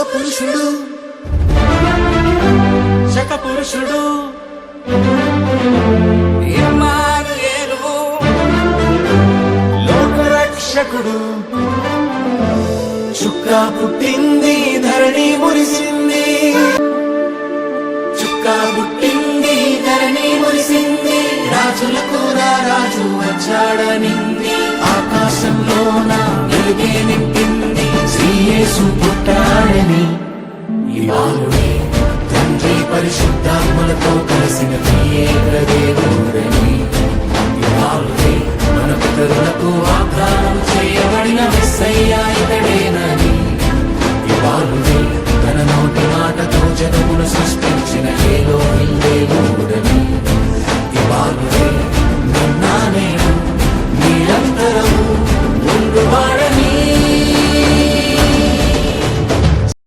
పురుషుడు శక పురుషుడు ఇమ్మానుయేలు లోకరక్షకుడు చుక్క పుట్టింది ధరణి మురిసింది చుక్క పుట్టింది ధరణి మురిసింది రాజులకు రాజు వచ్చాడనింది ఆకాశంలోన వెలుగే నింపింది శ్రీ యేసు పుట్టాడే